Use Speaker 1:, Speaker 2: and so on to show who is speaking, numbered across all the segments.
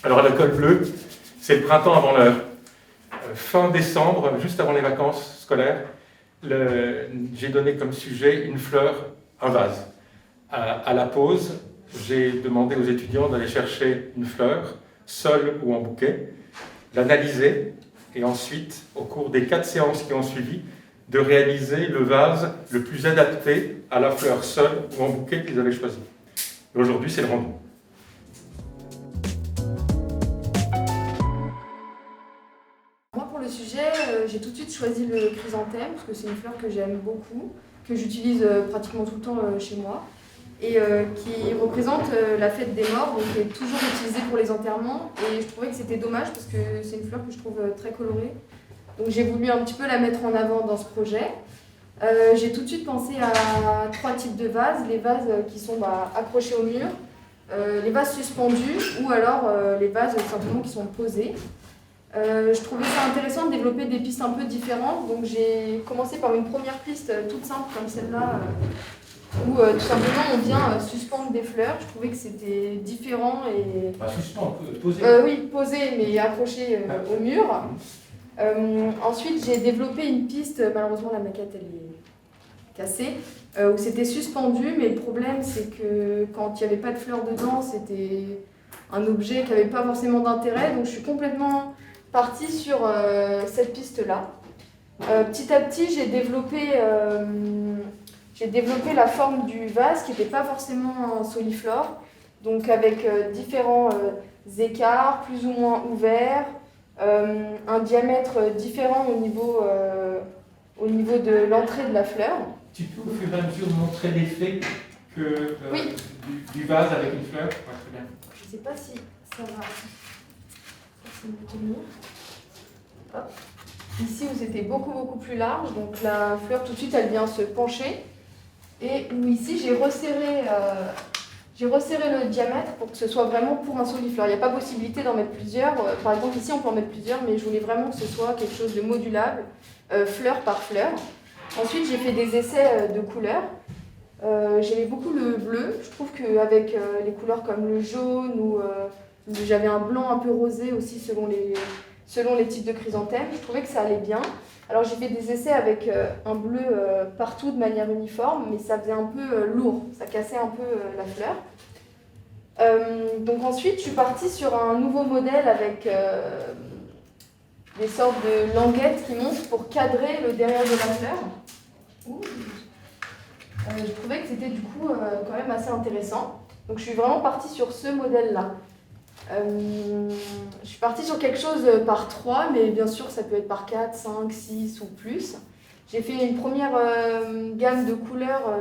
Speaker 1: Alors la colle bleue, c'est le printemps avant l'heure. Fin décembre, juste avant les vacances scolaires, j'ai donné comme sujet une fleur, un vase. À la pause, j'ai demandé aux étudiants d'aller chercher une fleur, seule ou en bouquet, l'analyser et ensuite, au cours des 4 séances qui ont suivi, de réaliser le vase le plus adapté à la fleur seule ou en bouquet qu'ils avaient choisi. Aujourd'hui, c'est le rendu.
Speaker 2: Moi, pour le sujet, j'ai tout de suite choisi le chrysanthème, parce que c'est une fleur que j'aime beaucoup, que j'utilise pratiquement tout le temps chez moi, et qui représente la fête des morts, donc qui est toujours utilisée pour les enterrements. Et je trouvais que c'était dommage, parce que c'est une fleur que je trouve très colorée. Donc j'ai voulu un petit peu la mettre en avant dans ce projet. J'ai tout de suite pensé à 3 types de vases. Les vases qui sont accrochés au mur, les vases suspendus, ou alors les vases simplement qui sont posés. Je trouvais ça intéressant de développer des pistes un peu différentes, donc j'ai commencé par une première piste toute simple comme celle-là, où tout simplement on vient suspendre des fleurs. Je trouvais que c'était différent et...
Speaker 1: Suspendre, poser.
Speaker 2: Oui, posé mais accroché au mur. Ensuite j'ai développé une piste, malheureusement la maquette elle est cassée, où c'était suspendu, mais le problème c'est que quand il n'y avait pas de fleurs dedans, c'était un objet qui n'avait pas forcément d'intérêt, donc je suis complètement partie sur cette piste-là. Petit à petit, j'ai développé la forme du vase qui n'était pas forcément un soliflore, donc avec différents écarts, plus ou moins ouverts, un diamètre différent au niveau de l'entrée de la fleur.
Speaker 1: Tu peux au fur et à mesure montrer l'effet
Speaker 2: Oui.
Speaker 1: du vase avec une fleur? Ouais, très bien.
Speaker 2: Je ne sais pas si ça va tenir. Hop. Ici où c'était beaucoup plus large, donc la fleur tout de suite elle vient se pencher, et où ici j'ai resserré le diamètre pour que ce soit vraiment pour un soliflore. Il n'y a pas possibilité d'en mettre plusieurs, par exemple ici on peut en mettre plusieurs, mais je voulais vraiment que ce soit quelque chose de modulable, fleur par fleur. Ensuite j'ai fait des essais de couleurs. J'aimais beaucoup le bleu. Je trouve qu'avec les couleurs comme le jaune ou j'avais un blanc un peu rosé aussi selon les types de chrysanthèmes, je trouvais que ça allait bien. Alors j'ai fait des essais avec un bleu partout de manière uniforme, mais ça faisait un peu lourd, ça cassait un peu la fleur. Donc ensuite je suis partie sur un nouveau modèle avec des sortes de languettes qui montent pour cadrer le derrière de la fleur. Ouh. Je trouvais que c'était du coup quand même assez intéressant. Donc je suis vraiment partie sur ce modèle-là. Je suis partie sur quelque chose par 3, mais bien sûr ça peut être par 4, 5, 6 ou plus. J'ai fait une première gamme de couleurs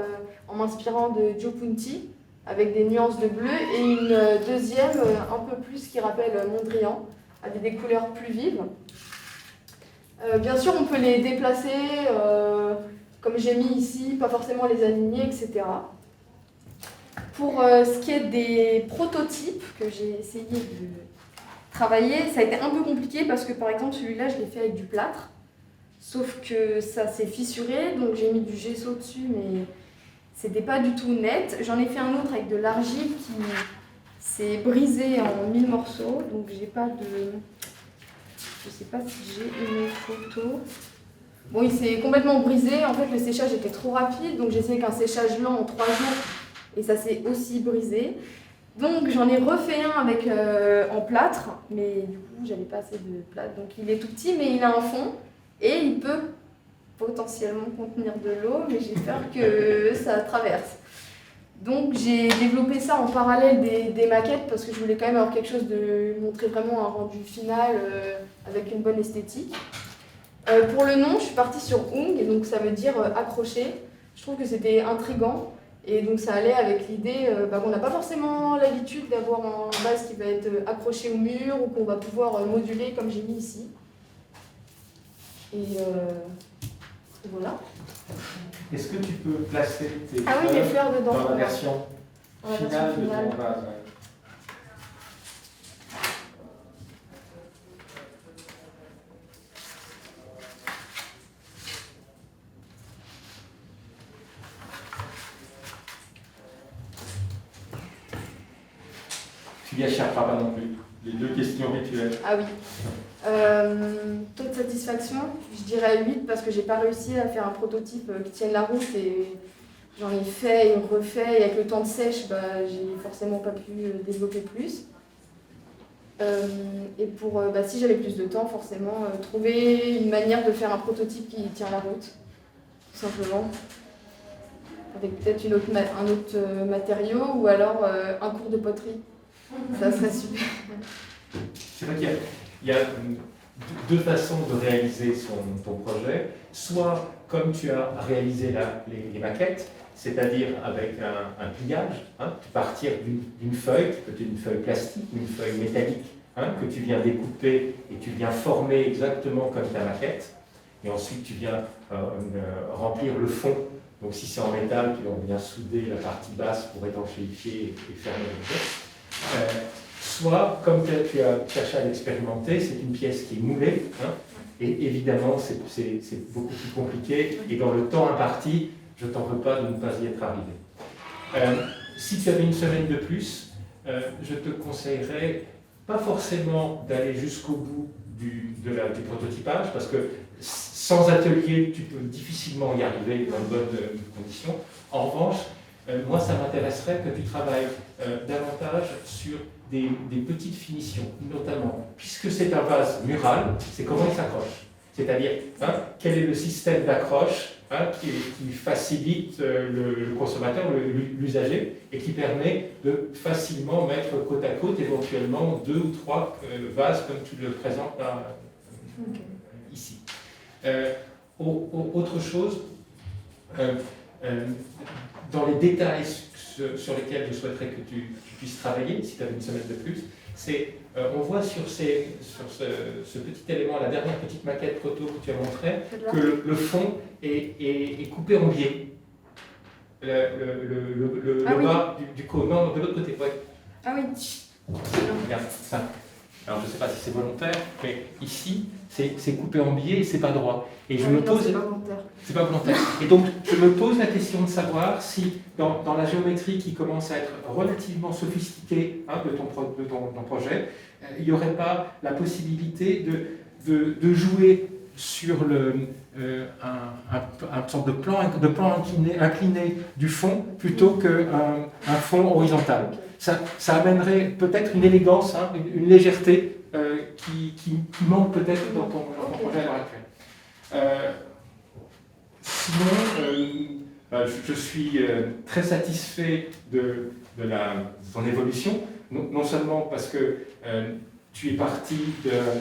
Speaker 2: en m'inspirant de Joe Punti, avec des nuances de bleu, et une deuxième un peu plus qui rappelle Mondrian, avec des couleurs plus vives. Bien sûr on peut les déplacer, comme j'ai mis ici, pas forcément les aligner, etc. Pour ce qui est des prototypes que j'ai essayé de travailler, ça a été un peu compliqué parce que par exemple celui-là je l'ai fait avec du plâtre, sauf que ça s'est fissuré, donc j'ai mis du gesso dessus, mais c'était pas du tout net. J'en ai fait un autre avec de l'argile qui s'est brisé en 1000 morceaux, donc j'ai pas de... Je sais pas si j'ai une photo. Bon, il s'est complètement brisé. En fait, le séchage était trop rapide, donc j'ai essayé qu'un séchage lent en 3 jours, et ça s'est aussi brisé. Donc j'en ai refait un avec en plâtre, mais du coup, j'avais pas assez de plâtre. Donc il est tout petit, mais il a un fond, et il peut potentiellement contenir de l'eau, mais j'ai peur que ça traverse. Donc j'ai développé ça en parallèle des maquettes, parce que je voulais quand même avoir quelque chose de montrer vraiment un rendu final avec une bonne esthétique. Pour le nom, je suis partie sur Hung, et donc ça veut dire accroché. Je trouve que c'était intriguant, et donc ça allait avec l'idée qu'on n'a pas forcément l'habitude d'avoir un vase qui va être accroché au mur ou qu'on va pouvoir moduler comme j'ai mis ici. Et voilà.
Speaker 1: Est-ce que tu peux placer tes
Speaker 2: les fleurs dedans,
Speaker 1: dans la version finale de
Speaker 2: finale.
Speaker 1: ton vase? Tu n'y échapperas pas non plus. Les deux questions rituelles.
Speaker 2: Ah oui. Taux de satisfaction, je dirais 8 parce que j'ai pas réussi à faire un prototype qui tienne la route et j'en ai fait et refait et avec le temps de sèche, j'ai forcément pas pu développer plus. Et pour, si j'avais plus de temps, forcément, trouver une manière de faire un prototype qui tient la route, tout simplement. Avec peut-être un autre matériau ou alors un cours de poterie. Ça serait super.
Speaker 3: C'est vrai qu'il y a deux façons de réaliser ton projet. Soit comme tu as réalisé les maquettes, c'est-à-dire avec un pliage, partir d'une feuille, qui peut être une feuille plastique ou une feuille métallique, que tu viens découper et tu viens former exactement comme ta maquette. Et ensuite tu viens remplir le fond. Donc si c'est en métal, tu viens souder la partie basse pour étanchéifier et fermer le geste. Soit, comme tu as cherché à l'expérimenter, c'est une pièce qui est moulée, et évidemment c'est beaucoup plus compliqué, et dans le temps imparti, je ne t'en veux pas de ne pas y être arrivé. Si tu avais une semaine de plus, je te conseillerais pas forcément d'aller jusqu'au bout du prototypage, parce que sans atelier, tu peux difficilement y arriver dans de bonnes conditions. En revanche, moi, ça m'intéresserait que tu travailles davantage sur des petites finitions, notamment, puisque c'est un vase mural, c'est comment il s'accroche. C'est-à-dire, quel est le système d'accroche qui facilite le consommateur, l'usager, et qui permet de facilement mettre côte à côte, éventuellement, 2 ou 3 vases, comme tu le présentes là, ici. Autre chose, dans les détails sur lesquels je souhaiterais que tu puisses travailler, si tu as une semaine de plus, c'est, on voit sur ce petit élément, la dernière petite maquette proto que tu as montré, que le fond est coupé en biais. Le bas du cône, non, de l'autre côté, ouais.
Speaker 2: Ah oui.
Speaker 1: Regarde, ça. Alors je ne sais pas si c'est volontaire, mais ici, c'est coupé en biais et c'est pas droit. Et je me pose.
Speaker 2: C'est pas volontaire.
Speaker 1: C'est pas volontaire. Et donc, je me pose la question de savoir si, dans la géométrie qui commence à être relativement sophistiquée de ton projet, il n'y aurait pas la possibilité de jouer sur une sorte de plan incliné du fond plutôt qu'un fond horizontal. Ça amènerait peut-être une élégance, une légèreté qui manque peut-être dans ton projet à l'heure actuelle. Sinon, je suis très satisfait de ton évolution, non seulement parce que tu es parti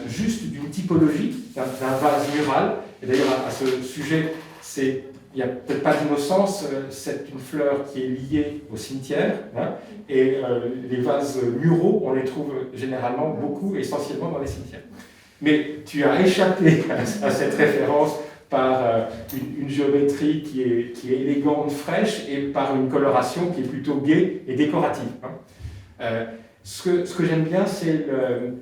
Speaker 1: juste d'une typologie, d'un vase mural, et d'ailleurs à ce sujet, il n'y a peut-être pas d'innocence, c'est une fleur qui est liée au cimetière, et les vases muraux, on les trouve généralement beaucoup, essentiellement dans les cimetières. Mais tu as échappé à cette référence par une géométrie qui est élégante, fraîche, et par une coloration qui est plutôt gaie et décorative. Ce que j'aime bien, c'est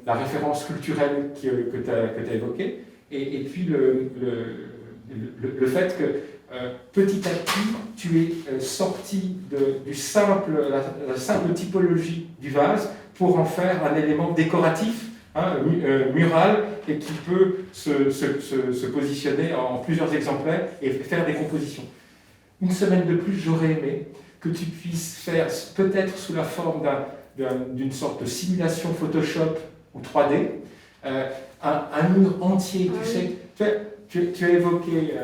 Speaker 1: la référence culturelle que tu as évoquée, et puis le fait que petit à petit, tu es sorti la simple typologie du vase pour en faire un élément décoratif, mural, et qui peut se positionner en plusieurs exemplaires et faire des compositions. Une semaine de plus, j'aurais aimé que tu puisses faire, peut-être sous la forme d'une sorte de simulation Photoshop ou 3D, un mur entier, tu sais. Tu as évoqué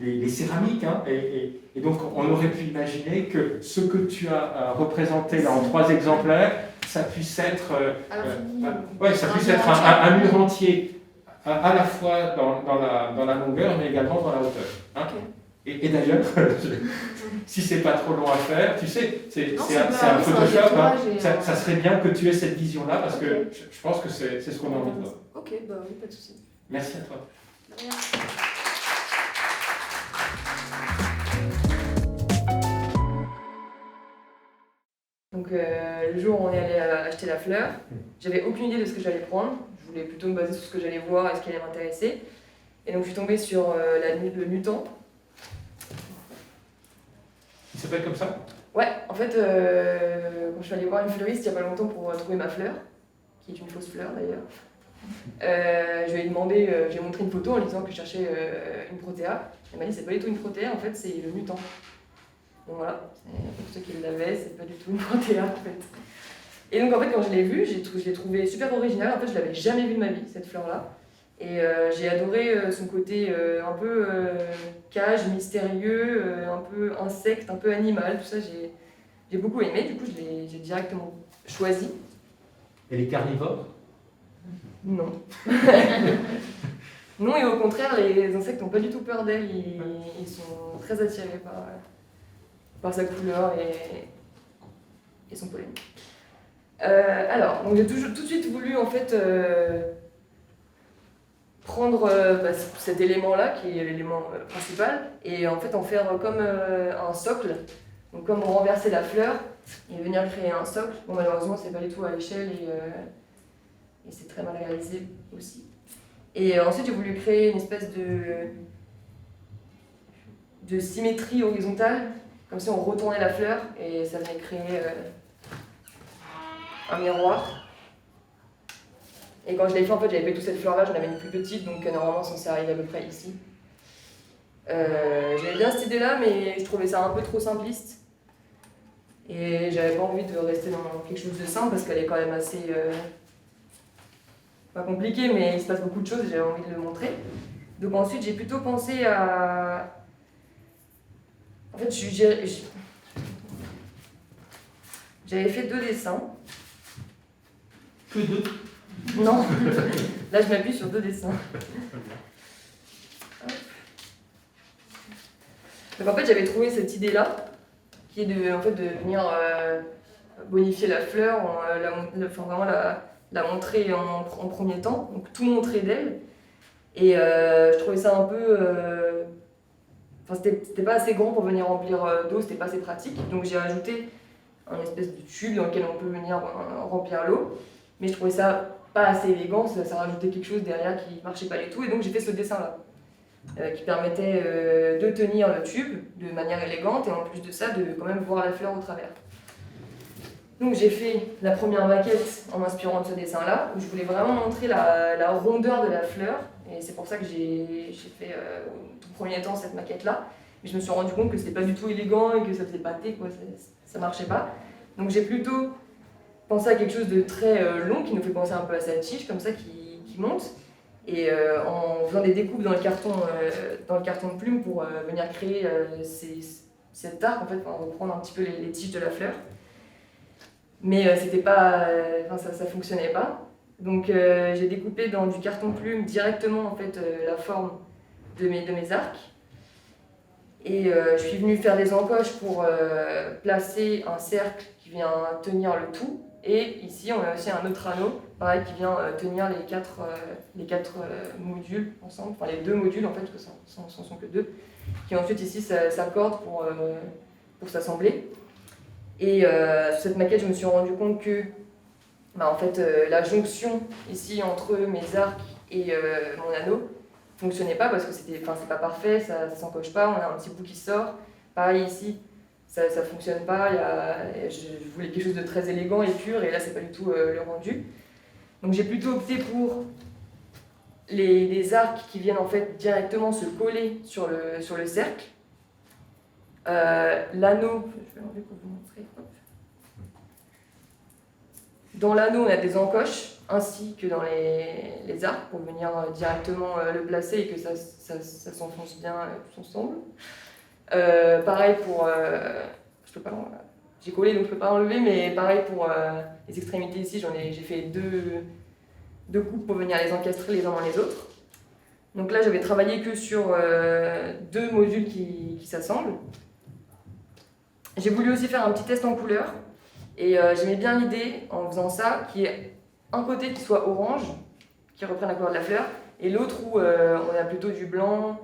Speaker 1: les céramiques, et donc on aurait pu imaginer que ce que tu as représenté là en 3 exemplaires, ça puisse être, un mur entier, à la fois dans la longueur, mais également dans la hauteur. Okay. Et d'ailleurs, si c'est pas trop long à faire, tu sais, c'est un Photoshop, ça serait bien que tu aies cette vision-là, parce que je pense que c'est ce qu'on a envie de voir.
Speaker 2: Ok, oui, pas de souci.
Speaker 1: Merci à toi.
Speaker 4: Donc le jour où on est allé acheter la fleur, j'avais aucune idée de ce que j'allais prendre. Je voulais plutôt me baser sur ce que j'allais voir et ce qui allait m'intéresser. Et donc je suis tombée sur le mutant.
Speaker 1: Il s'appelle comme ça ?
Speaker 4: Ouais, en fait, quand je suis allée voir une fleuriste il n'y a pas longtemps pour trouver ma fleur, qui est une fausse fleur d'ailleurs, je lui ai demandé, j'ai montré une photo en lui disant que je cherchais une protéa. Elle m'a dit c'est pas du tout une protéa, en fait c'est le mutant. Donc voilà, pour ceux qui l'avaient, c'est pas du tout une protéa en fait. Et donc en fait quand je l'ai vue, je l'ai trouvée super originale. En fait je l'avais jamais vue de ma vie cette fleur-là. Et j'ai adoré son côté un peu cage, mystérieux, un peu insecte, un peu animal, tout ça j'ai beaucoup aimé. Du coup j'ai directement choisi.
Speaker 3: Et les carnivores?
Speaker 4: Non. Non, et au contraire, les insectes n'ont pas du tout peur d'elle, ils sont très attirés par sa couleur et son pollen. Alors, donc j'ai tout de suite voulu en fait prendre cet élément-là, qui est l'élément principal, et en fait en faire comme un socle. Donc comme on renversait la fleur, et venir créer un socle. Bon, malheureusement, c'est pas du tout à l'échelle et c'est très mal réalisé aussi. Et ensuite, j'ai voulu créer une espèce de symétrie horizontale, comme si on retournait la fleur et ça venait créer un miroir. Et quand je l'ai fait, en fait, j'avais fait toute cette fleur-là, j'en avais une plus petite, donc normalement, ça s'est arrivé à peu près ici. J'aimais bien cette idée-là, mais je trouvais ça un peu trop simpliste. Et j'avais pas envie de rester dans quelque chose de simple, parce qu'elle est quand même assez... pas compliquée, mais il se passe beaucoup de choses et j'avais envie de le montrer. Donc ensuite, j'ai plutôt pensé à... En fait, j'avais fait 2 dessins.
Speaker 3: Que 2?
Speaker 4: Non, là je m'appuie sur 2 dessins. Donc en fait j'avais trouvé cette idée-là, qui est de venir bonifier la fleur, vraiment la montrer en premier temps, donc tout montrer d'elle. Et je trouvais ça un peu... c'était pas assez grand pour venir remplir d'eau, c'était pas assez pratique. Donc j'ai ajouté un espèce de tube dans lequel on peut venir remplir l'eau. Mais je trouvais ça pas assez élégant, ça rajoutait quelque chose derrière qui marchait pas du tout. Et donc j'ai fait ce dessin-là, qui permettait de tenir le tube de manière élégante et en plus de ça, de quand même voir la fleur au travers. Donc j'ai fait la première maquette en m'inspirant de ce dessin-là, où je voulais vraiment montrer la rondeur de la fleur. Et c'est pour ça que j'ai fait au tout premier temps cette maquette-là. Mais je me suis rendu compte que c'était pas du tout élégant et que ça faisait pâté, quoi, ça marchait pas. Donc j'ai plutôt pensé à quelque chose de très long, qui nous fait penser un peu à cette tige, comme ça, qui monte. Et en faisant des découpes dans le carton de plume pour venir créer cet arc, en fait, pour reprendre un petit peu les tiges de la fleur. Mais c'était pas, ça fonctionnait pas. Donc j'ai découpé dans du carton plume directement en fait la forme de mes arcs. Et je suis venue faire des encoches pour placer un cercle qui vient tenir le tout. Et ici on a aussi un autre anneau, pareil, qui vient tenir les quatre modules ensemble, enfin les 2 modules en fait, parce que ce ne sont que 2, qui ensuite ici s'accordent pour s'assembler. Et sur cette maquette, je me suis rendu compte que en fait, la jonction ici entre mes arcs et mon anneau fonctionnait pas parce que c'est pas parfait, ça s'encoche pas, on a un petit bout qui sort. Pareil ici, ça fonctionne pas, je voulais quelque chose de très élégant et pur et là c'est pas du tout le rendu. Donc j'ai plutôt opté pour les arcs qui viennent en fait directement se coller sur le cercle. L'anneau, je vais l'enlever pour vous montrer. Hop. Dans l'anneau, on a des encoches, ainsi que dans les arcs, pour venir directement le placer et que ça s'enfonce bien tous ensemble. Pareil pour... je peux pas j'ai collé, donc je peux pas enlever, mais pareil pour les extrémités ici, j'ai fait deux coupes pour venir les encastrer les uns dans les autres. Donc là, j'avais travaillé que sur 2 modules qui s'assemblent. J'ai voulu aussi faire un petit test en couleur. Et j'aimais bien l'idée, en faisant ça, qu'il y ait un côté qui soit orange, qui reprenne la couleur de la fleur, et l'autre où on a plutôt du blanc.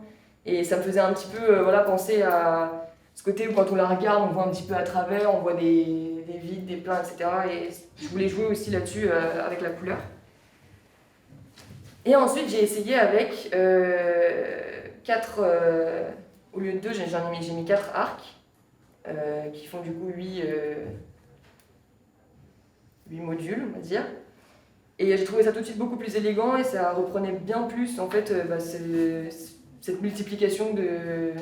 Speaker 4: Et ça me faisait un petit peu penser à ce côté où quand on la regarde, on voit un petit peu à travers, on voit des vides, des pleins, etc. Et je voulais jouer aussi là-dessus avec la couleur. Et ensuite, j'ai essayé avec 4, au lieu de 2, j'ai mis 4 arcs. qui font du coup 8 modules, on va dire. Et j'ai trouvé ça tout de suite beaucoup plus élégant et ça reprenait bien plus en fait cette multiplication de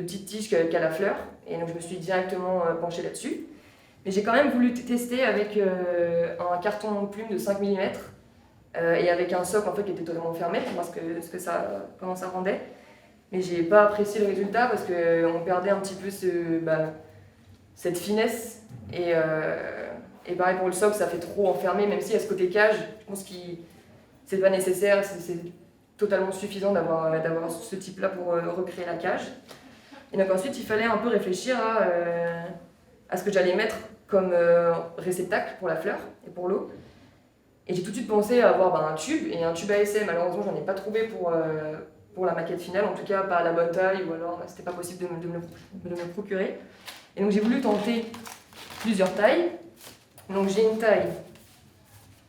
Speaker 4: petites tiges qu'a la fleur. Et donc je me suis directement penchée là-dessus. Mais j'ai quand même voulu tester avec un carton plume de 5 mm et avec un socle en fait, qui était totalement fermé pour voir comment ça rendait. Mais j'ai pas apprécié le résultat parce qu'on perdait un petit peu cette finesse. Et pareil pour le socle, ça fait trop enfermé, même s'il y a ce côté cage, je pense que c'est pas nécessaire, c'est totalement suffisant d'avoir ce type-là pour recréer la cage. Et donc ensuite, il fallait un peu réfléchir à ce que j'allais mettre comme réceptacle pour la fleur et pour l'eau. Et j'ai tout de suite pensé à avoir un tube, et un tube ASM, malheureusement, j'en ai pas trouvé pour la maquette finale, en tout cas pas à la bonne taille, ou alors c'était pas possible de me le procurer. Et donc j'ai voulu tenter plusieurs tailles. Donc j'ai une taille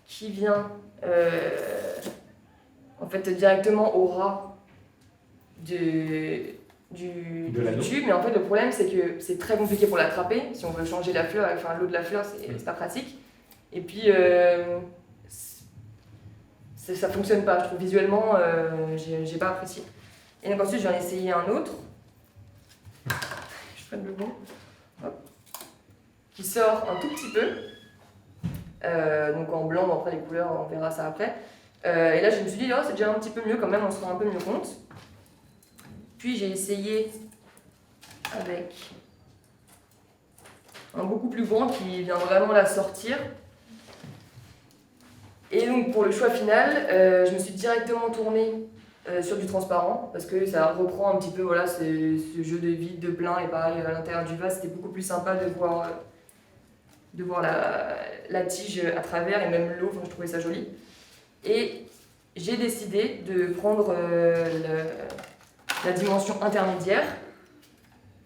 Speaker 4: qui vient en fait directement au ras du tube, mais en fait le problème c'est que c'est très compliqué pour l'attraper. Si on veut changer la fleur, enfin l'eau de la fleur, c'est pas pratique. Et puis ça fonctionne pas, je trouve visuellement, j'ai pas apprécié. Et donc ensuite j'en ai essayé un autre. Je prenne le bon. Hop. Qui sort un tout petit peu. Donc en blanc, après les couleurs, on verra ça après. Et là je me suis dit, c'est déjà un petit peu mieux quand même, on se rend un peu mieux compte. Puis j'ai essayé avec un beaucoup plus grand qui vient vraiment la sortir. Et donc pour le choix final, je me suis directement tournée sur du transparent parce que ça reprend un petit peu ce jeu de vide, de plein, et pareil à l'intérieur du vase, c'était beaucoup plus sympa de voir la tige à travers et même l'eau, je trouvais ça joli. Et j'ai décidé de prendre la dimension intermédiaire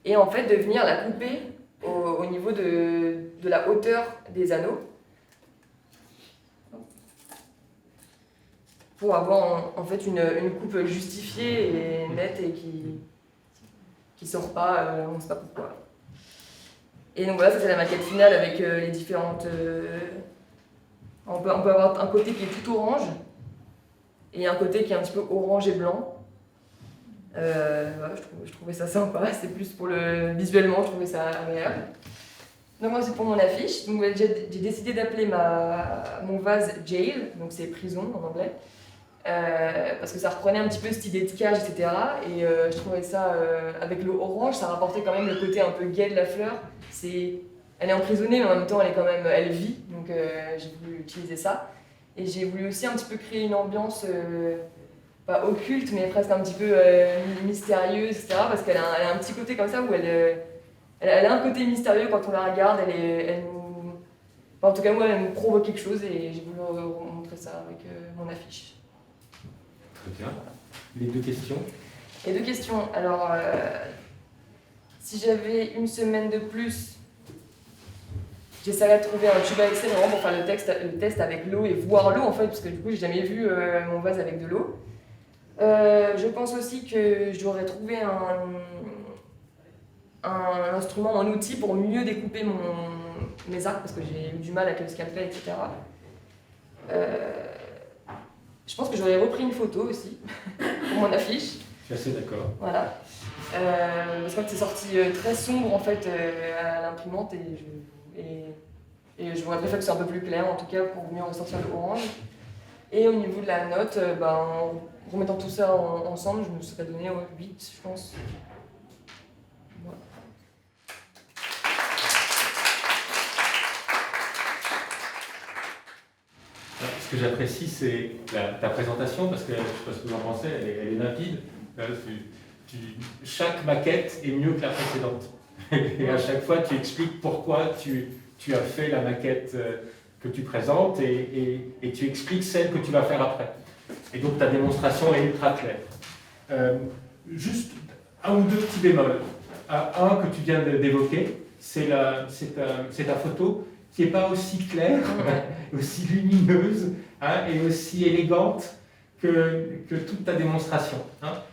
Speaker 4: et en fait de venir la couper au niveau de la hauteur des anneaux pour avoir en fait une coupe justifiée et nette et qui sort pas, on ne sait pas pourquoi. Et donc voilà, ça c'est la maquette finale avec les différentes... On peut avoir un côté qui est tout orange et un côté qui est un petit peu orange et blanc. Je trouvais ça sympa, c'est plus pour visuellement, je trouvais ça agréable. Donc moi c'est pour mon affiche, donc j'ai décidé d'appeler mon vase Jail, donc c'est prison en anglais, parce que ça reprenait un petit peu cette idée de cage, etc. Et je trouvais ça, avec le orange, ça rapportait quand même le côté un peu gai de la fleur. Elle est emprisonnée, mais en même temps elle vit, donc j'ai voulu utiliser ça. Et j'ai voulu aussi un petit peu créer une ambiance, pas occulte, mais presque un petit peu mystérieuse, etc. Parce qu'elle a un petit côté comme ça où elle a un côté mystérieux quand on la regarde, en tout cas moi elle me provoque quelque chose et j'ai voulu montrer ça avec mon affiche.
Speaker 1: Très bien. Les deux questions.
Speaker 4: Les deux questions. Alors, si j'avais une semaine de plus, j'essaierais de trouver un tube à excès vraiment pour faire le test avec l'eau et voir l'eau en fait, parce que du coup j'ai jamais vu mon vase avec de l'eau. Je pense aussi que j'aurais trouvé un instrument, un outil pour mieux découper mes arcs parce que j'ai eu du mal avec le scalpel, etc. Je pense que j'aurais repris une photo aussi pour mon affiche.
Speaker 1: Je suis assez d'accord.
Speaker 4: Voilà. Parce que c'est sorti très sombre en fait à l'imprimante et je voudrais préférer que ce soit un peu plus clair en tout cas pour venir ressortir le orange. Et au niveau de la note, en remettant tout ça ensemble, je me serais donné 8 je pense. Voilà.
Speaker 1: Ce que j'apprécie, c'est ta présentation, parce que je ne sais pas ce que vous en pensez, elle est limpide. Chaque maquette est mieux que la précédente. Et à chaque fois, tu expliques pourquoi tu as fait la maquette que tu présentes et tu expliques celle que tu vas faire après. Et donc ta démonstration est ultra claire. Juste un ou deux petits bémols. Un que tu viens d'évoquer, c'est ta photo qui n'est pas aussi claire, aussi lumineuse et aussi élégante que toute ta démonstration.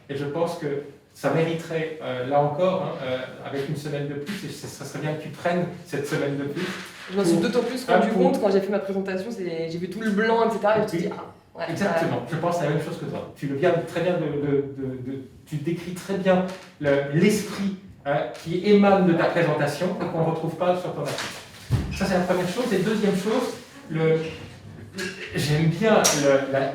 Speaker 1: Et je pense que ça mériterait, là encore, hein, avec une semaine de plus, et ça serait bien que tu prennes cette semaine de plus.
Speaker 4: Je m'en suis d'autant plus rendu compte quand j'ai fait ma présentation, j'ai vu tout le blanc, etc. Et je me suis dit, ah, ouais.
Speaker 1: Exactement, je pense la même chose que toi. Tu le viens très bien tu décris très bien l'esprit qui émane de ta présentation et qu'on ne retrouve pas sur ton affiche. Ça, c'est la première chose. Et deuxième chose, j'aime bien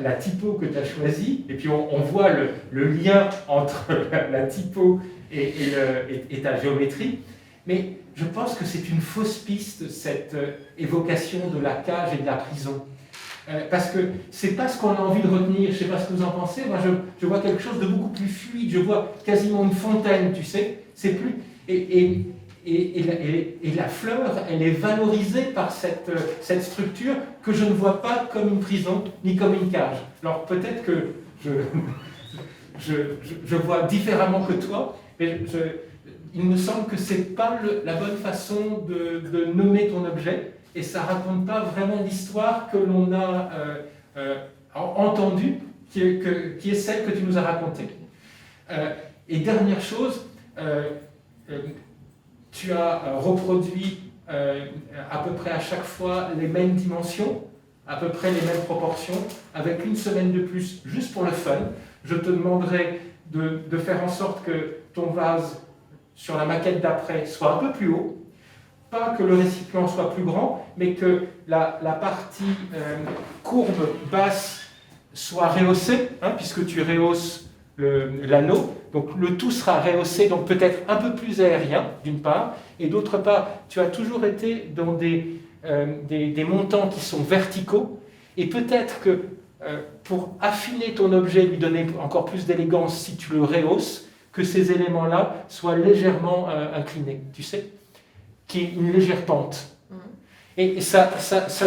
Speaker 1: la typo que tu as choisie, et puis on voit le lien entre la typo et ta géométrie, mais je pense que c'est une fausse piste, cette évocation de la cage et de la prison. Parce que c'est pas ce qu'on a envie de retenir, je sais pas ce que vous en pensez, moi je vois quelque chose de beaucoup plus fluide, je vois quasiment une fontaine, tu sais, c'est plus... Et la fleur, elle est valorisée par cette structure que je ne vois pas comme une prison, ni comme une cage. Alors peut-être que je vois différemment que toi, mais il me semble que ce n'est pas la bonne façon de nommer ton objet, et ça ne raconte pas vraiment l'histoire que l'on a entendue, qui est celle que tu nous as racontée. Et dernière chose, tu as reproduit à peu près à chaque fois les mêmes dimensions, à peu près les mêmes proportions, avec une semaine de plus, juste pour le fun. Je te demanderai de faire en sorte que ton vase, sur la maquette d'après, soit un peu plus haut. Pas que le récipient soit plus grand, mais que la partie courbe basse soit rehaussée, hein, puisque tu rehausses l'anneau. Donc le tout sera rehaussé, donc peut-être un peu plus aérien, d'une part, et d'autre part, tu as toujours été dans des montants qui sont verticaux, et peut-être que pour affiner ton objet, lui donner encore plus d'élégance si tu le rehausses, que ces éléments-là soient légèrement inclinés, tu sais, qui est une légère pente. Et ça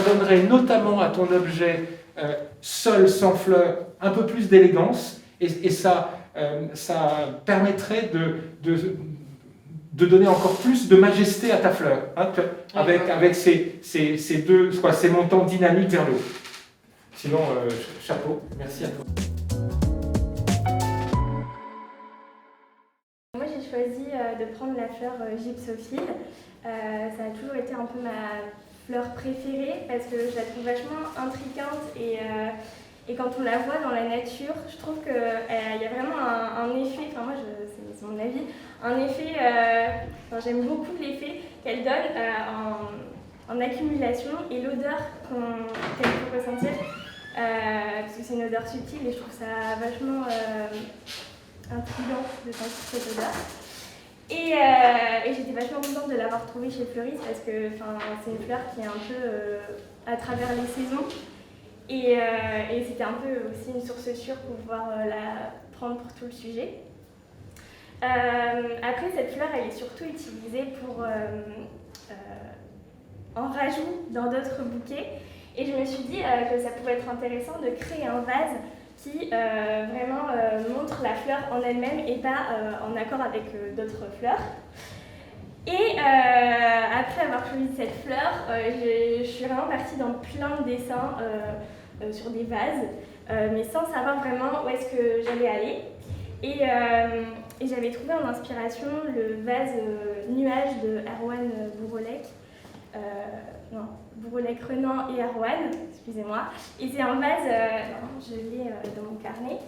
Speaker 1: donnerait notamment à ton objet seul, sans fleurs, un peu plus d'élégance, et ça permettrait de donner encore plus de majesté à ta fleur, hein, avec ces montants dynamiques vers le haut. Sinon, chapeau, merci à toi.
Speaker 5: Moi, j'ai choisi de prendre la fleur gypsophile. Ça a toujours été un peu ma fleur préférée parce que je la trouve vachement intrigante et quand on la voit dans la nature, je trouve qu'il y a vraiment un effet, enfin moi c'est mon avis, un effet, j'aime beaucoup l'effet qu'elle donne en accumulation et l'odeur qu'elle peut ressentir, parce que c'est une odeur subtile et je trouve ça vachement intriguant de sentir cette odeur. Et j'étais vachement contente de l'avoir trouvée chez Fleuriste parce que c'est une fleur qui est un peu à travers les saisons. Et c'était un peu aussi une source sûre pour pouvoir la prendre pour tout le sujet. Après, cette fleur, elle est surtout utilisée en rajout dans d'autres bouquets. Et je me suis dit que ça pouvait être intéressant de créer un vase qui vraiment montre la fleur en elle-même et pas en accord avec d'autres fleurs. Et après avoir choisi cette fleur, je suis vraiment partie dans plein de dessins sur des vases, mais sans savoir vraiment où est-ce que j'allais aller. Et j'avais trouvé en inspiration le vase Nuage de Erwan Bourolec. Bourolec-Renan et Erwan, excusez-moi. Et c'est un vase, je l'ai dans mon carnet,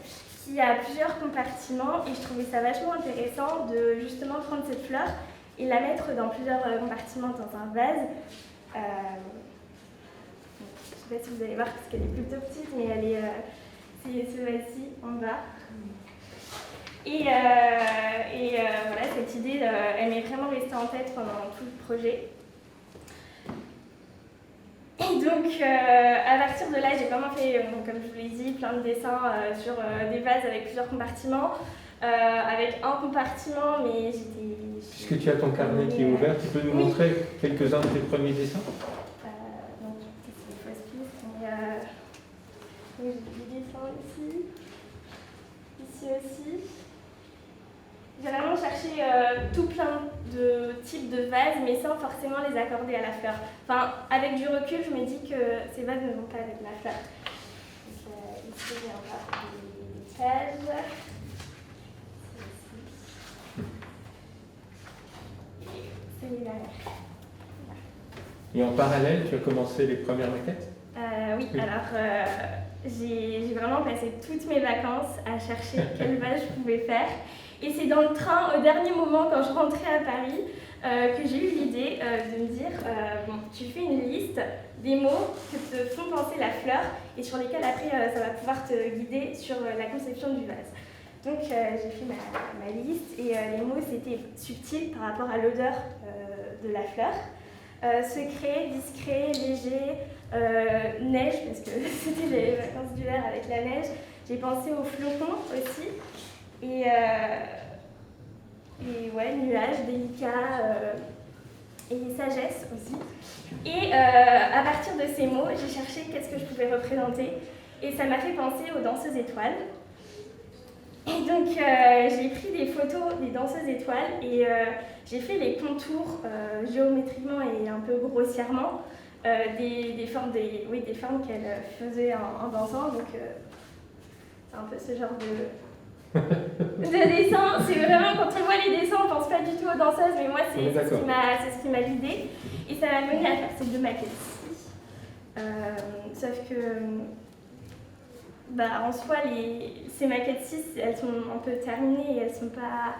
Speaker 5: qui a plusieurs compartiments et je trouvais ça vachement intéressant de justement prendre cette fleur et la mettre dans plusieurs compartiments dans un vase. Je ne sais pas si vous allez voir parce qu'elle est plutôt petite, mais elle est, c'est ce vase-ci en bas. Et voilà, cette idée, elle m'est vraiment restée en tête pendant tout le projet. Et donc, à partir de là, j'ai vraiment fait, comme je vous l'ai dit, plein de dessins sur des vases avec plusieurs compartiments. Avec un compartiment, mais j'étais...
Speaker 1: Puisque tu as ton carnet qui est ouvert, tu peux nous montrer quelques-uns de tes premiers dessins ?
Speaker 5: Non, c'est une fausse piste, mais oui, j'ai des dessins ici. Ici aussi. J'ai vraiment cherché tout plein de types de vases, mais sans forcément les accorder à la fleur. Enfin, avec du recul, je me dis que ces vases ne vont pas avec la fleur. Donc, ici, j'ai encore des cages. l'année dernière.
Speaker 3: Et en parallèle, tu as commencé les premières maquettes?
Speaker 5: Oui,
Speaker 3: Oui.
Speaker 5: alors j'ai vraiment passé toutes mes vacances à chercher quelle vase je pouvais faire. Et c'est dans le train, au dernier moment, quand je rentrais à Paris, que j'ai eu l'idée de me dire bon, tu fais une liste des mots que te font penser la fleur et sur lesquels après ça va pouvoir te guider sur la conception du vase. Donc j'ai fait ma liste et les mots c'était subtil par rapport à l'odeur de la fleur. Secret, discret, léger, neige, parce que c'était les vacances d'hiver avec la neige. J'ai pensé aux flocons aussi. Et ouais, nuages, délicats et sagesse aussi. Et à partir de ces mots, j'ai cherché qu'est-ce que je pouvais représenter. Et ça m'a fait penser aux danseuses étoiles. Et donc j'ai pris des photos des danseuses étoiles et j'ai fait les contours géométriquement et un peu grossièrement des formes qu'elles faisaient en dansant. Donc c'est un peu ce genre de dessin. C'est vraiment, quand on voit les dessins, on pense pas du tout aux danseuses, mais moi c'est ce qui m'a guidée. Et ça m'a mené à faire ces deux maquettes-ci. Sauf que en soi, ces maquettes-ci, elles sont un peu terminées et elles ne sont pas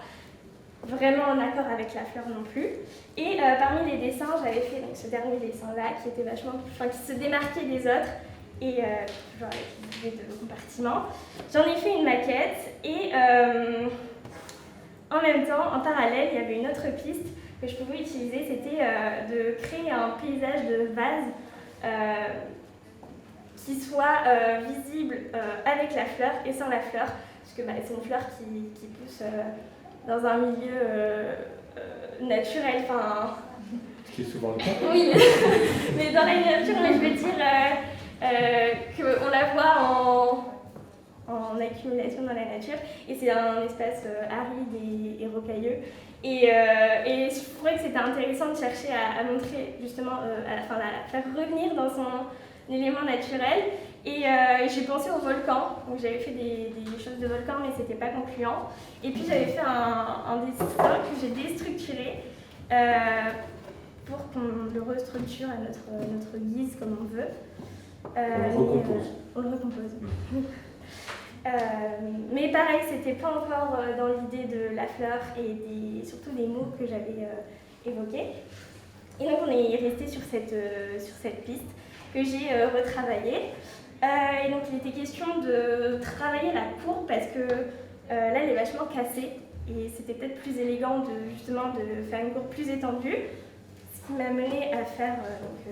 Speaker 5: vraiment en accord avec la fleur non plus. Et parmi les dessins, j'avais fait donc, ce dernier dessin-là qui était qui se démarquait des autres et toujours avec l'idée de compartiment. J'en ai fait une maquette et en même temps, en parallèle, il y avait une autre piste que je pouvais utiliser, c'était de créer un paysage de vase qui soit visible avec la fleur et sans la fleur, parce que c'est une fleur qui pousse dans un milieu naturel,
Speaker 3: Ce qui est souvent le cas.
Speaker 5: oui, mais dans la nature, mais je veux dire qu'on la voit en accumulation dans la nature, et c'est un espace aride et rocailleux. Et je trouvais que c'était intéressant de chercher à montrer justement, la faire revenir dans son élément naturel. Et j'ai pensé au volcan, donc j'avais fait des choses de volcan, mais c'était pas concluant. Et puis j'avais fait un dessin que j'ai déstructuré pour qu'on le restructure à notre guise, comme on veut.
Speaker 3: On le recompose.
Speaker 5: On le recompose. Mais pareil, c'était pas encore dans l'idée de la fleur et surtout des mots que j'avais évoqués. Et donc on est resté sur cette piste que j'ai retravaillée. Et donc il était question de travailler la courbe parce que là elle est vachement cassée et c'était peut-être plus élégant de faire une courbe plus étendue, ce qui m'a mené à faire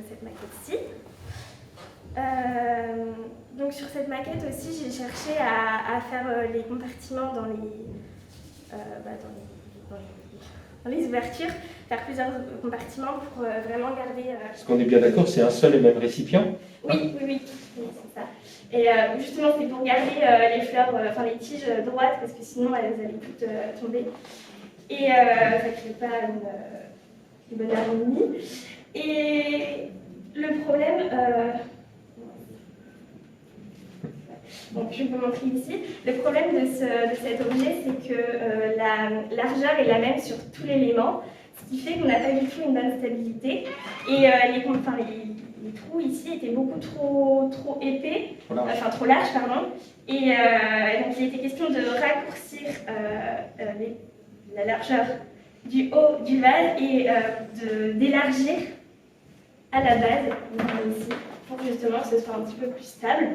Speaker 5: cette maquette-ci. Donc sur cette maquette aussi, j'ai cherché à faire les compartiments dans les ouvertures, faire plusieurs compartiments pour vraiment garder...
Speaker 3: Parce qu'on est bien d'accord, c'est un seul et même récipient.
Speaker 5: Oui, c'est ça. Et justement, c'est pour garder les fleurs, les tiges droites, parce que sinon elles allaient toutes tomber. Et ça ne crée pas une bonne harmonie. Et le problème... Donc, je vais vous montrer ici. Le problème de cet objet, c'est que la largeur est la même sur tout l'élément, ce qui fait qu'on n'a pas du tout une bonne stabilité. Et les trous ici étaient beaucoup trop épais, trop larges, pardon. Et donc, il était question de raccourcir la largeur du haut du vase et d'élargir à la base, ici, pour justement que ce soit un petit peu plus stable.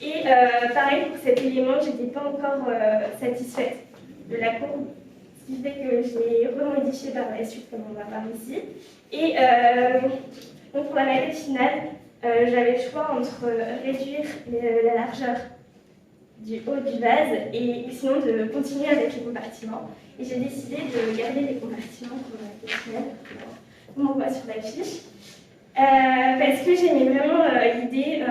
Speaker 5: Et pareil, pour cet élément, je n'étais pas encore satisfaite de la courbe, ce qui fait que je l'ai remodifié par la suite, comme on va voir ici. Et donc pour la maquette finale, j'avais le choix entre réduire la largeur du haut du vase et sinon de continuer avec les compartiments. Et j'ai décidé de garder les compartiments pour la maquette finale, comme on voit sur la fiche, parce que j'aimais vraiment l'idée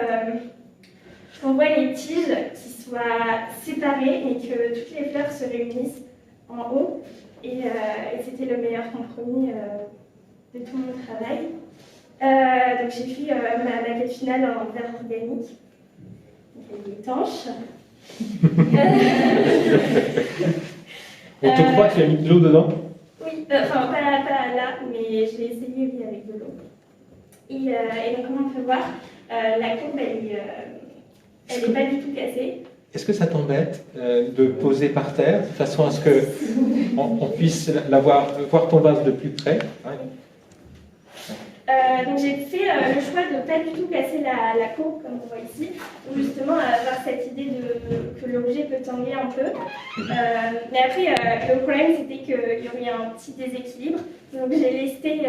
Speaker 5: qu'on voit les tiges qui soient séparées et que toutes les fleurs se réunissent en haut. Et c'était le meilleur compromis de tout mon travail. Donc j'ai fait ma maquette finale en verre organique. Donc elle est étanche.
Speaker 3: On te croit qu'il y a mis de l'eau dedans?
Speaker 5: Oui. Enfin, pas là, mais je l'ai essayé oui, avec de l'eau. Et donc, comme on peut voir, la courbe, elle n'est pas du tout cassée.
Speaker 1: Est-ce que ça t'embête de poser par terre, de façon à ce que on puisse voir ton vase de plus près, hein?
Speaker 5: Donc j'ai fait le choix de ne pas du tout casser la courbe, comme on voit ici, pour justement avoir cette idée que l'objet peut tanguer un peu. Mais après, le problème, c'était qu'il y aurait un petit déséquilibre. Donc j'ai lesté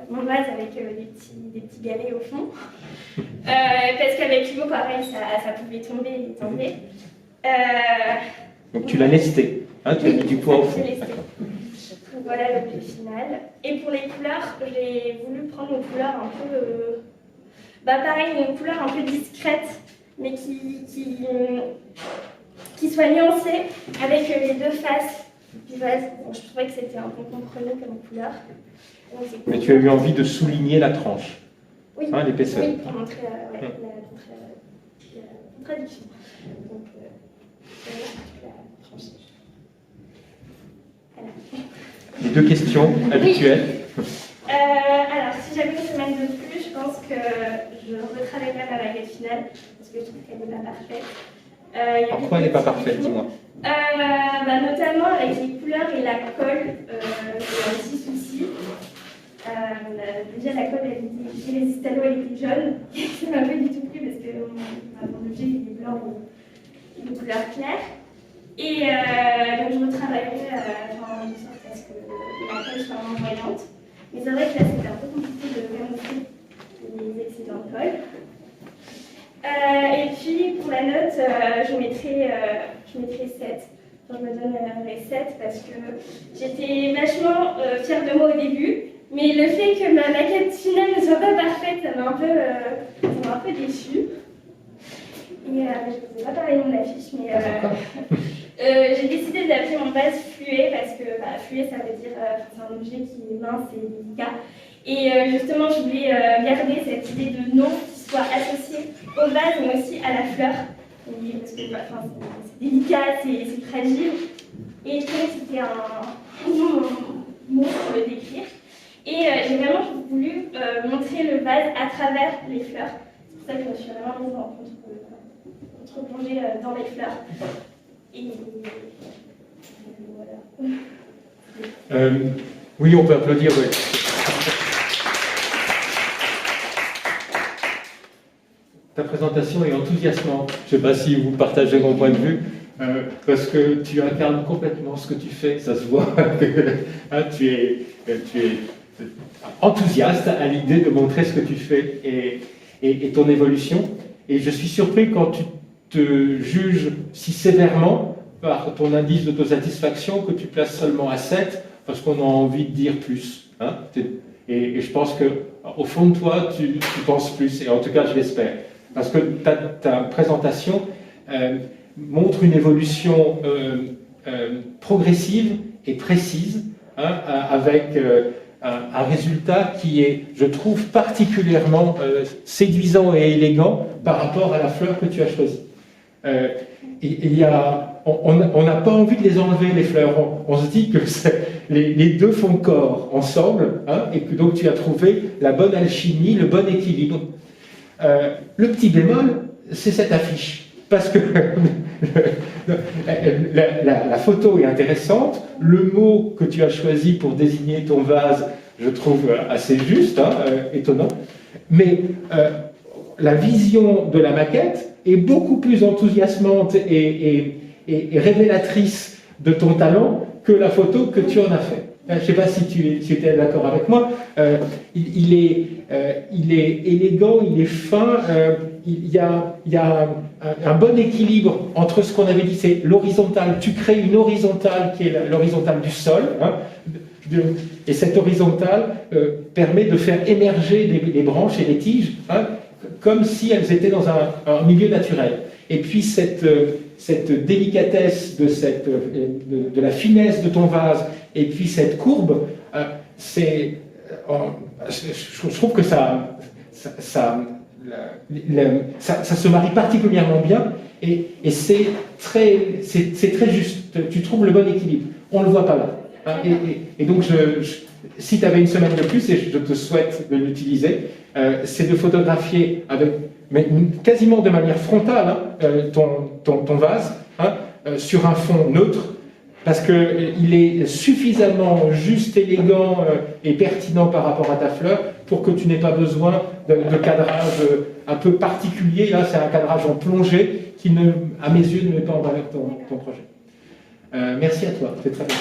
Speaker 5: mon vase avec des petits galets au fond. Parce qu'avec l'eau, pareil, ça pouvait tomber et tanguer.
Speaker 1: Donc tu l'as lesté, hein, tu as mis du poids au fond.
Speaker 5: Donc voilà l'objet final. Et pour les couleurs, j'ai voulu prendre une couleur un peu... pareil, une couleur un peu discrète, mais qui soit nuancée avec les deux faces du vase. Donc, je trouvais que c'était un peu compromis comme couleur. Donc,
Speaker 1: Mais tu as eu envie de souligner la tranche,
Speaker 5: oui,
Speaker 1: hein, l'épaisseur.
Speaker 5: oui, pour montrer la contradiction. Donc, la tranche. Voilà.
Speaker 1: Les deux questions habituelles.
Speaker 5: Alors, si j'avais une semaine de plus, je pense que je retravaillerais ma baguette finale, parce que je trouve qu'elle n'est pas parfaite.
Speaker 1: Pourquoi elle n'est pas parfaite, dis-moi?
Speaker 5: Notamment avec les couleurs et la colle, j'ai un petit souci. Déjà, la colle, chez les Istalo, elle était jaune. Ça m'a pas du tout plu, parce que mon objet, il est blanc et de couleur claire. Et donc, je retravaillerai de sorte à ce que la colle soit moins voyante. Mais c'est vrai que là, c'était un peu compliqué de camoufler les excédents de colle. Et puis, pour la note, je mettrai 7. Enfin, je me donnerai 7 parce que j'étais vachement fière de moi au début. Mais le fait que ma maquette finale ne soit pas parfaite, ça m'a un peu déçue. Et je ne vous ai pas parlé de mon affiche, mais j'ai décidé d'appeler mon vase fluet parce que fluet, ça veut dire c'est un objet qui est mince et délicat. Et justement, je voulais garder cette idée de nom qui soit associée au vase, mais aussi à la fleur. Et, parce que c'est délicat, c'est fragile. Et je trouvais que c'était un bon mot pour le décrire. Et j'ai vraiment voulu montrer le vase à travers les fleurs. C'est pour ça que je me suis vraiment mise en contre-plongée dans les fleurs. Et voilà.
Speaker 1: Oui, on peut applaudir, oui. Ta présentation est enthousiasmante. Je ne sais pas si vous partagez mon point de vue, parce que tu incarnes complètement ce que tu fais, ça se voit. Hein, tu es enthousiaste à l'idée de montrer ce que tu fais et ton évolution. Et je suis surpris quand tu te juges si sévèrement par ton indice d'autosatisfaction que tu places seulement à 7 parce qu'on a envie de dire plus. Hein, et je pense qu'au fond de toi, tu penses plus, et en tout cas, je l'espère. Parce que ta présentation montre une évolution progressive et précise, hein, avec un résultat qui est, je trouve, particulièrement séduisant et élégant par rapport à la fleur que tu as choisie. On n'a pas envie de les enlever, les fleurs. On se dit que les deux font corps ensemble, hein, et que donc tu as trouvé la bonne alchimie, le bon équilibre. Le petit bémol, c'est cette affiche. Parce que la photo est intéressante, le mot que tu as choisi pour désigner ton vase, je trouve assez juste, hein, étonnant, mais la vision de la maquette est beaucoup plus enthousiasmante et révélatrice de ton talent que la photo que tu en as fait. Je ne sais pas si tu étais d'accord avec moi. Il est élégant, il est fin. Il y a un bon équilibre entre ce qu'on avait dit, c'est l'horizontale. Tu crées une horizontale qui est l'horizontale du sol. Hein, et cette horizontale permet de faire émerger les branches et les tiges, hein, comme si elles étaient dans un milieu naturel. Et puis cette délicatesse de la finesse de ton vase, et puis cette courbe, je trouve que ça se marie particulièrement bien, et c'est très juste. Tu trouves le bon équilibre. On ne le voit pas là.
Speaker 3: Hein, et donc, si tu avais une semaine de plus, et je te souhaite de l'utiliser, c'est de photographier quasiment de manière frontale ton vase, hein, sur un fond neutre, parce qu'il est suffisamment juste, élégant et pertinent par rapport à ta fleur pour que tu n'aies pas besoin de cadrage un peu particulier. Là, c'est un cadrage en plongée qui, à mes yeux, ne met pas en valeur ton projet. Merci à toi, c'est très bien.